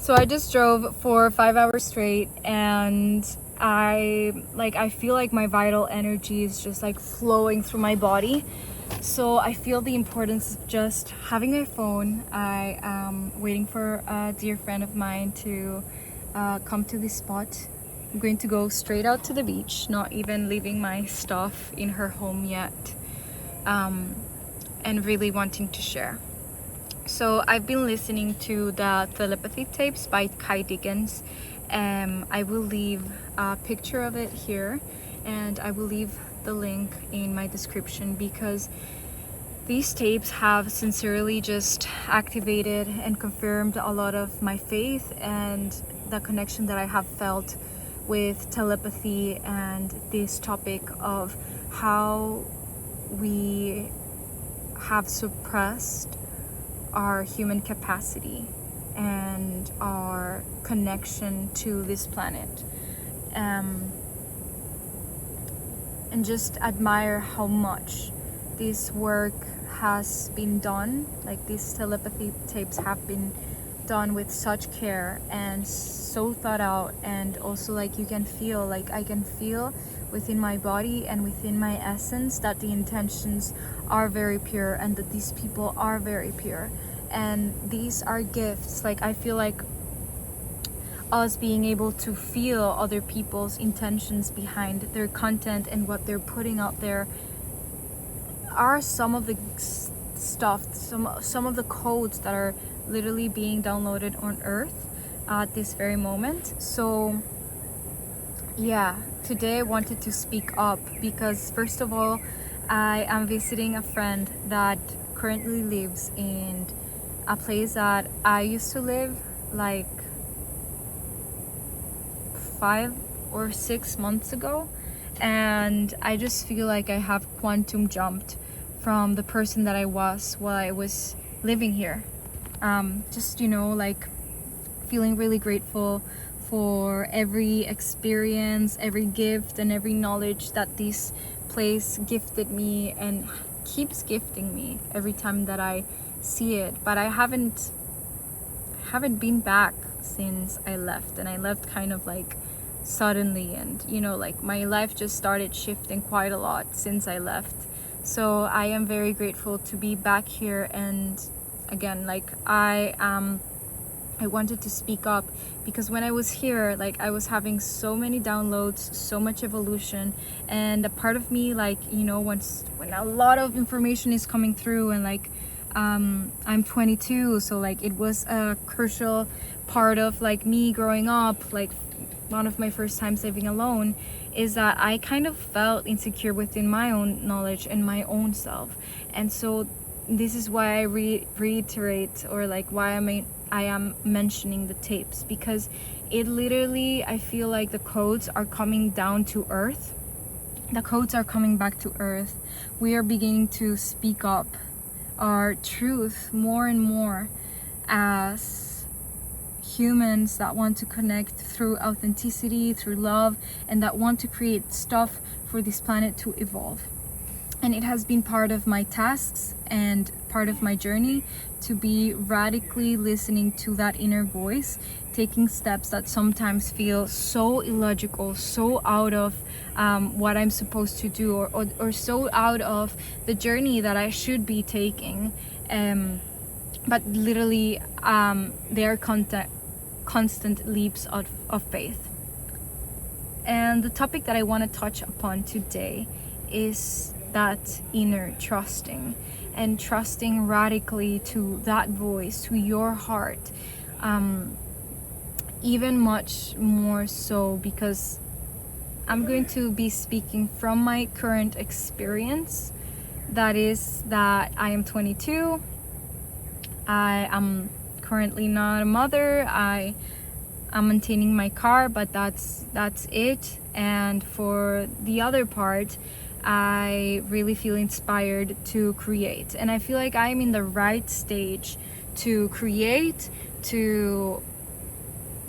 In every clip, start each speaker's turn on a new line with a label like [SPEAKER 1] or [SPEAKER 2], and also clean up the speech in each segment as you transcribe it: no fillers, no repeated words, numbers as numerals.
[SPEAKER 1] So I just drove for 5 hours straight, and I feel like my vital energy is just like flowing through my body. So I feel the importance of just having my phone. I am waiting for a dear friend of mine to come to this spot. I'm going to go straight out to the beach, not even leaving my stuff in her home yet, and really wanting to share. So I've been listening to the Telepathy tapes by Kai Dickens. I will leave a picture of it here, and I will leave the link in my description, because these tapes have sincerely just activated and confirmed a lot of my faith and the connection that I have felt with telepathy and this topic of how we have suppressed our human capacity and our connection to this planet, and just admire how much this work has been done. Like, these telepathy tapes have been done with such care and so thought out, and also like you can feel, like I can feel within my body and within my essence that the intentions are very pure and that these people are very pure, and these are gifts. Like, I feel like us being able to feel other people's intentions behind their content and what they're putting out there are some of the stuff, some of the codes that are literally being downloaded on Earth at this very moment. So yeah, today I wanted to speak up because, first of all, I am visiting a friend that currently lives in a place that I used to live like 5 or 6 months ago, and I just feel like I have quantum jumped from the person that I was while I was living here. Just, like feeling really grateful for every experience, every gift, and every knowledge that this place gifted me and keeps gifting me every time that I see it. But I haven't been back since I left, and I left kind of like suddenly, and like my life just started shifting quite a lot since I left. So I am very grateful to be back here, and again, like I wanted to speak up because when I was here, like I was having so many downloads, so much evolution, and a part of me, like, when a lot of information is coming through, and like I'm 22, so like it was a crucial part of like me growing up. Like, one of my first times living alone is that I kind of felt insecure within my own knowledge and my own self. And so this is why I reiterate, or like why I am mentioning the tapes, because it literally, I feel like the codes are coming down to earth. The codes are coming back to earth. We are beginning to speak up our truth more and more as humans that want to connect through authenticity, through love, and that want to create stuff for this planet to evolve. And it has been part of my tasks and part of my journey to be radically listening to that inner voice, taking steps that sometimes feel so illogical, so out of what I'm supposed to do, or so out of the journey that I should be taking. But literally, they are constant leaps of faith. And the topic that I want to touch upon today is that inner trusting, and trusting radically to that voice, to your heart, even much more so because I'm going to be speaking from my current experience. That is that I am 22. I am currently not a mother. I am maintaining my car, but that's it. And for the other part, I really feel inspired to create, and I feel like I'm in the right stage to create, to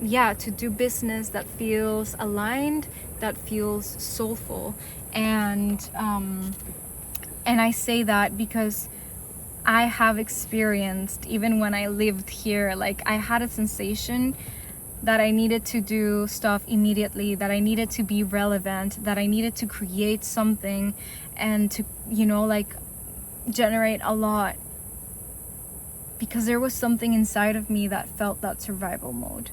[SPEAKER 1] do business that feels aligned, that feels soulful. And I say that because I have experienced even when I lived here. Like, I had a sensation that I needed to do stuff immediately, that I needed to be relevant, that I needed to create something and to, you know, like generate a lot, because there was something inside of me that felt that survival mode.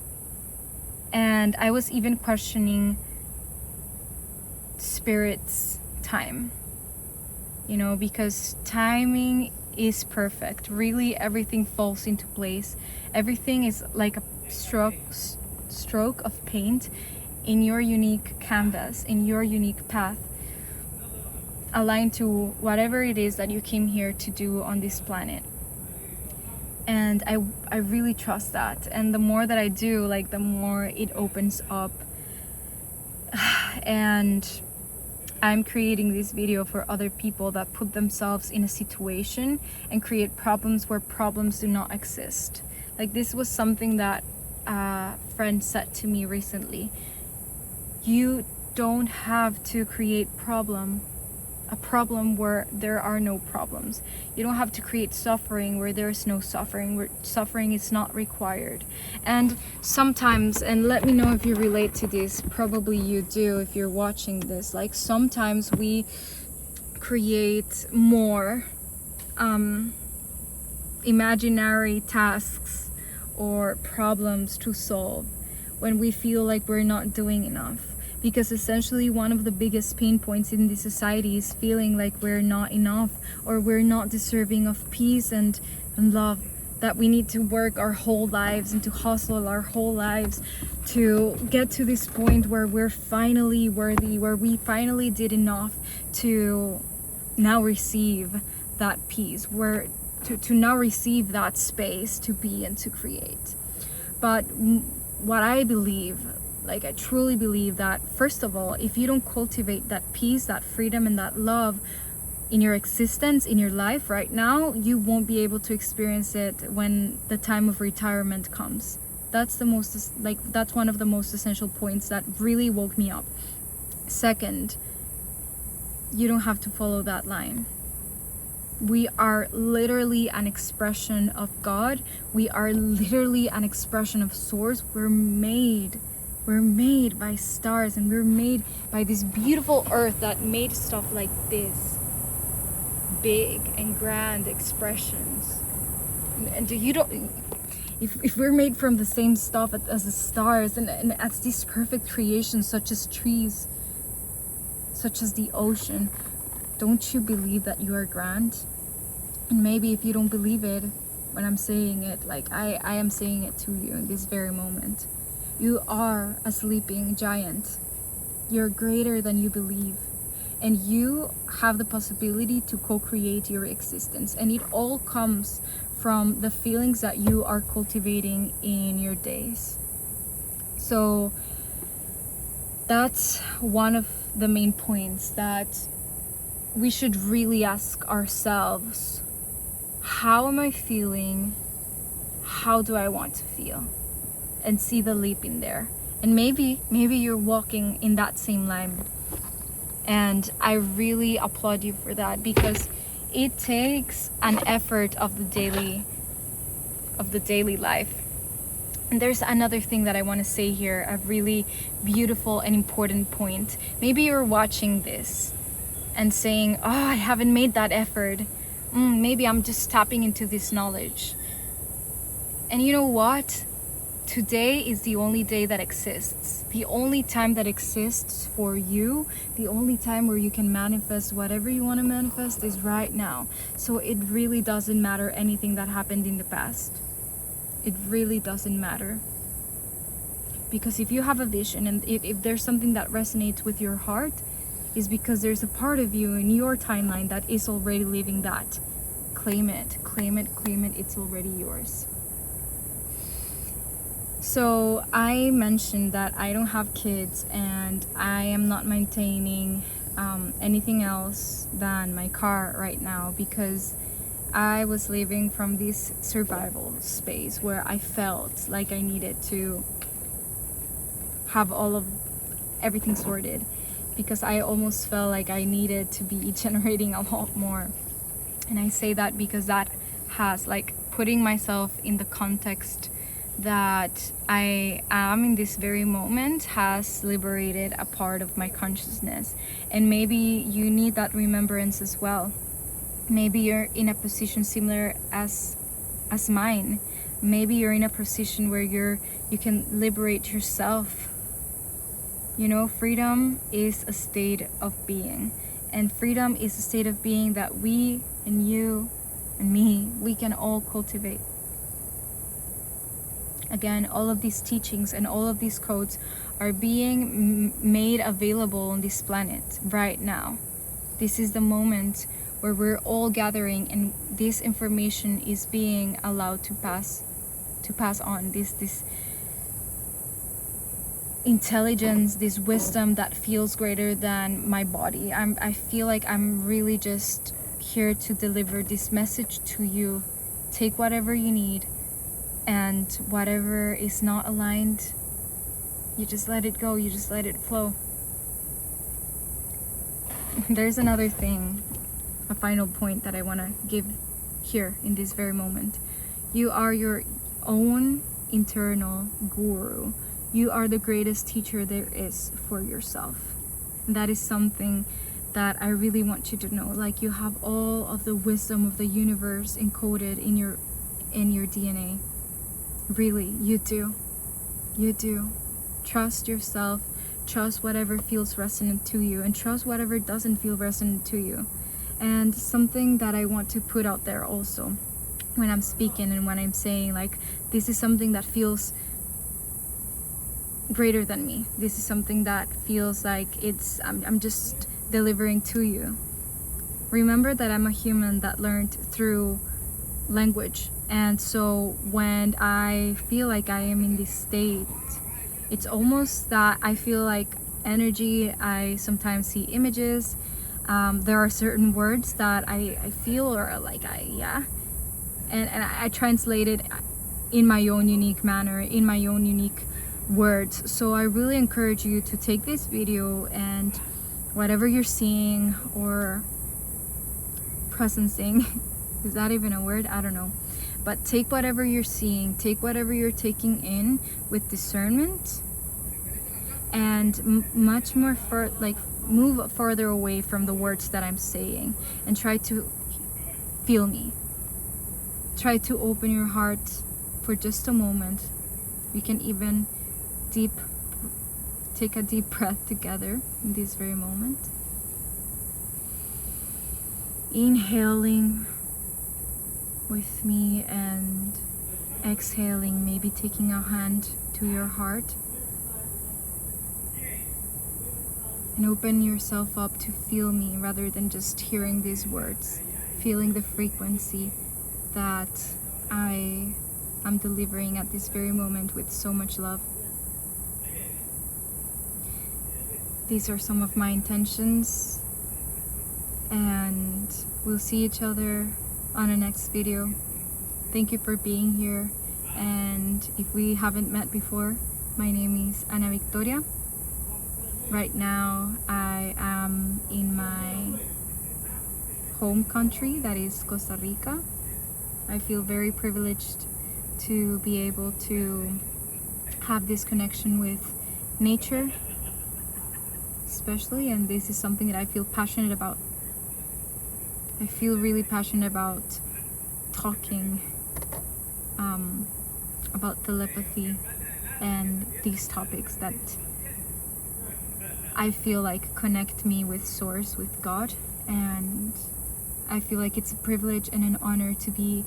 [SPEAKER 1] And I was even questioning Spirit's time, you know, because timing is perfect. Really, everything falls into place. Everything is like a stroke of paint in your unique canvas, in your unique path, aligned to whatever it is that you came here to do on this planet. And I really trust that. And the more that I do, like, the more it opens up. And I'm creating this video for other people that put themselves in a situation and create problems where problems do not exist. Like, this was something that a friend said to me recently. You don't have to create a problem where there are no problems. You don't have to create suffering where there is no suffering, where suffering is not required. And sometimes, and let me know if you relate to this, probably you do if you're watching this, like sometimes we create more imaginary tasks or problems to solve when we feel like we're not doing enough. Because essentially one of the biggest pain points in this society is feeling like we're not enough, or we're not deserving of peace and love, that we need to work our whole lives and to hustle our whole lives to get to this point where we're finally worthy, where we finally did enough to now receive that peace, where to now receive that space to be and to create. But what I believe, like, I truly believe that, first of all, if you don't cultivate that peace, that freedom, and that love in your existence, in your life right now, you won't be able to experience it when the time of retirement comes. That's that's one of the most essential points that really woke me up. Second, you don't have to follow that line. We are literally an expression of God. We are literally an expression of Source. We're made by stars, and we're made by this beautiful earth that made stuff like this, big and grand expressions. And you don't, if we're made from the same stuff as the stars and as these perfect creations, such as trees, such as the ocean, don't you believe that you are grand? And maybe if you don't believe it when I'm saying it, like I am saying it to you in this very moment, you are a sleeping giant. You're greater than you believe. And you have the possibility to co-create your existence. And it all comes from the feelings that you are cultivating in your days. So that's one of the main points that we should really ask ourselves. How am I feeling? How do I want to feel? And see the leap in there. And maybe you're walking in that same line. And I really applaud you for that, because it takes an effort of the daily life. And there's another thing that I want to say here, a really beautiful and important point. Maybe you're watching this and saying, oh, I haven't made that effort. Maybe I'm just tapping into this knowledge. And you know what? Today is the only day that exists. The only time that exists for you, the only time where you can manifest whatever you want to manifest is right now. So it really doesn't matter anything that happened in the past. It really doesn't matter. Because if you have a vision and if there's something that resonates with your heart, is because there's a part of you in your timeline that is already living that. Claim it, claim it, claim it. It's already yours. So I mentioned that I don't have kids and I am not maintaining anything else than my car right now, because I was living from this survival space where I felt like I needed to have everything sorted, because I almost felt like I needed to be generating a lot more. And I say that because that has, like, putting myself in the context that I am in this very moment has liberated a part of my consciousness. And maybe you need that remembrance as well. Maybe you're in a position similar as mine. Maybe you're in a position where you can liberate yourself. You know, freedom is a state of being, and freedom is a state of being that we and you and me, we can all cultivate. Again, all of these teachings and all of these codes are being made available on this planet right now. This is the moment where we're all gathering, and this information is being allowed to pass on. This intelligence, this wisdom that feels greater than my body. I feel like I'm really just here to deliver this message to you. Take whatever you need, and whatever is not aligned, you just let it go, you just let it flow. There's another thing, a final point that I want to give here in this very moment. You are your own internal guru. You are the greatest teacher there is for yourself. And that is something that I really want you to know. Like, you have all of the wisdom of the universe encoded in your DNA. Really, you do. You do. Trust yourself. Trust whatever feels resonant to you, and trust whatever doesn't feel resonant to you. And something that I want to put out there also when I'm speaking and when I'm saying, like, this is something that feels greater than me. This is something that feels like I'm just delivering to you. Remember that I'm a human that learned through language. And so when I feel like I am in this state, it's almost that I feel like energy. I sometimes see images. There are certain words that I feel, or like and I translate it in my own unique manner, in my own unique words. So I really encourage you to take this video, and whatever you're seeing or presencing, is that even a word? I don't know. But take whatever you're seeing, take whatever you're taking in with discernment, and much more move farther away from the words that I'm saying, and try to feel me. Try to open your heart for just a moment. We can even take a deep breath together in this very moment. Inhaling with me and exhaling, maybe taking a hand to your heart, and open yourself up to feel me rather than just hearing these words, feeling the frequency that I am delivering at this very moment with so much love. These are some of my intentions, and we'll see each other on the next video. Thank you for being here, and if we haven't met before, my name is Ana Victoria. Right now I am in my home country, that is Costa Rica. I feel very privileged to be able to have this connection with nature especially, and this is something that I feel passionate about. I feel really passionate about talking about telepathy and these topics that I feel like connect me with Source, with God, and I feel like it's a privilege and an honor to be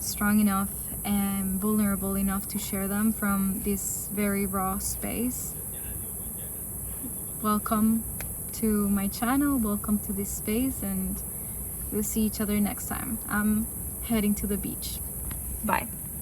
[SPEAKER 1] strong enough and vulnerable enough to share them from this very raw space. Welcome to my channel, welcome to this space, and we'll see each other next time. I'm heading to the beach. Bye.